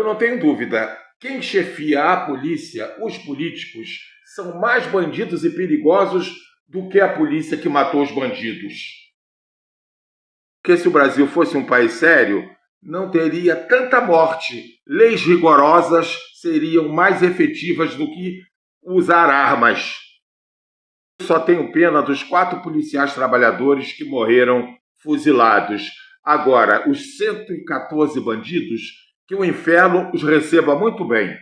não tenho dúvida. Quem chefia a polícia, os políticos, são mais bandidos e perigosos do que a polícia que matou os bandidos. Porque se o Brasil fosse um país sério, não teria tanta morte. Leis rigorosas seriam mais efetivas do que usar armas. Só tenho pena dos 4 policiais trabalhadores que morreram fuzilados. Agora, os 114 bandidos, que o inferno os receba muito bem.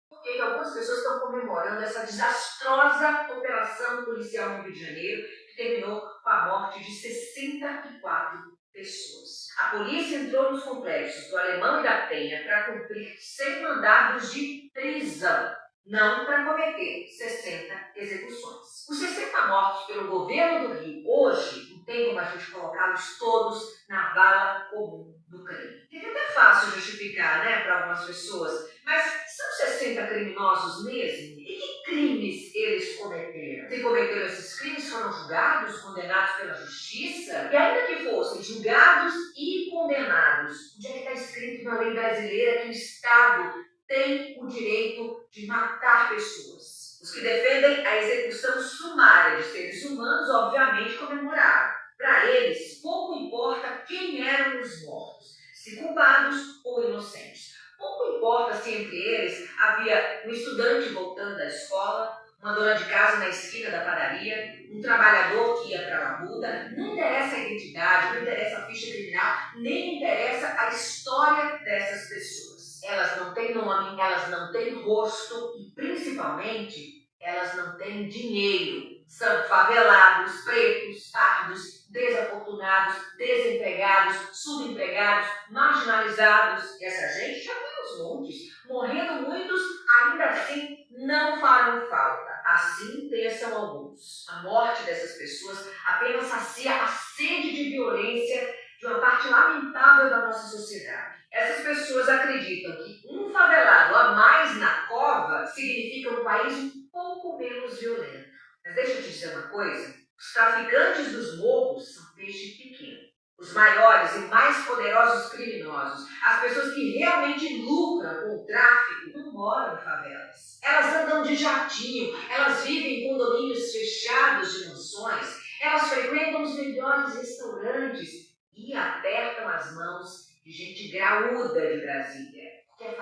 Por que algumas pessoas estão comemorando essa desastrosa operação policial no Rio de Janeiro, que terminou com a morte de 64 pessoas? A polícia entrou nos complexos do Alemão e da Penha para cumprir 100 mandados de prisão, não para cometer 60 execuções. Os 60 mortos pelo governo do Rio hoje, não tem como a gente colocá-los todos na vala comum do crime. É até fácil justificar, né, para algumas pessoas, mas são 60 criminosos mesmo? E que crimes eles cometeram? Se cometeram esses crimes, foram julgados, condenados pela justiça? E ainda que fossem julgados e condenados, onde é que está escrito na lei brasileira que o Estado tem o direito de matar pessoas? Os que defendem a execução sumária de seres humanos, obviamente, comemoraram. Para eles, pouco importa quem eram os mortos, se culpados ou inocentes. Pouco importa se entre eles havia um estudante voltando da escola, uma dona de casa na esquina da padaria, um trabalhador que ia para a labuta. Não interessa a identidade, não interessa a ficha criminal, nem interessa a história dessas pessoas. Elas não têm nome, elas não têm rosto e, principalmente, elas não têm dinheiro. São favelados, pretos, pardos, desafortunados, desempregados, subempregados, marginalizados. E essa gente já foi aos montes, morrendo muitos, ainda assim não farão falta. Assim pensam alguns. A morte dessas pessoas apenas sacia a sede de violência de uma parte lamentável da nossa sociedade. Essas pessoas acreditam que um favelado a mais na cova significa um país um pouco menos violento. Mas deixa eu te dizer uma coisa, os traficantes dos morros são peixe pequeno. Os maiores e mais poderosos criminosos, as pessoas que realmente lucram com o tráfico, não moram em favelas. Elas andam de jatinho, elas vivem em condomínios fechados de mansões, elas frequentam os melhores restaurantes e apertam as mãos de gente graúda de Brasília. Porque a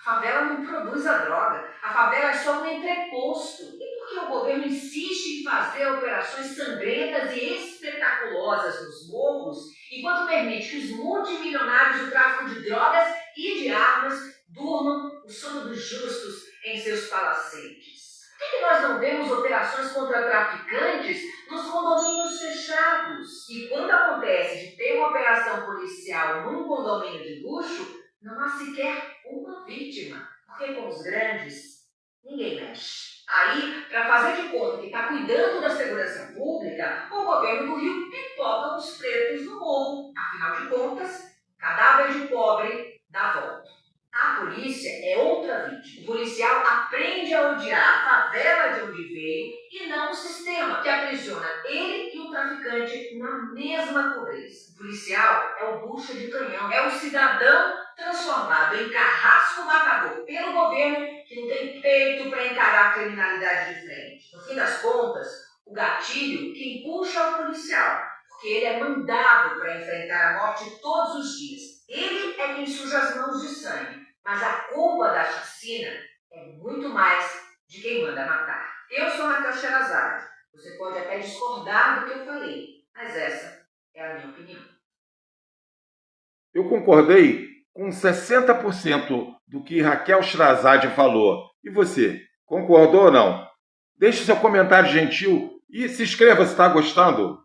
favela não produz a droga, a favela é só um entreposto. E por que o governo insiste em fazer operações sangrentas e espetaculosas nos morros, enquanto permite que os multimilionários do tráfico de drogas e de armas durmam o sono dos justos em seus palacetes? Por que nós não vemos operações contra traficantes nos condomínios fechados? E quando acontece de ter uma operação policial num condomínio de luxo, não há sequer uma vítima, porque com os grandes ninguém mexe. Aí, para fazer de conta que está cuidando da segurança pública, o governo do Rio pipoca os pretos no morro. Afinal de contas, cadáver de pobre dá volta. A polícia é outra vítima. O policial aprende a odiar a favela de onde veio e não o sistema que aprisiona ele e o traficante na mesma pobreza. O policial é o bucha de canhão, é o cidadão transformado em carrasco matador pelo governo que não tem peito para encarar a criminalidade de frente. No fim das contas, o gatilho quem puxa é o policial, porque ele é mandado para enfrentar a morte todos os dias. Ele é quem suja as mãos de sangue, mas a culpa da chacina é muito mais de quem manda matar. Eu sou Raquel Sherazade. Você pode até discordar do que eu falei, mas essa é a minha opinião. Eu concordei com 60% do que Raquel Sherazade falou. E você, concordou ou não? Deixe seu comentário gentil e se inscreva se está gostando.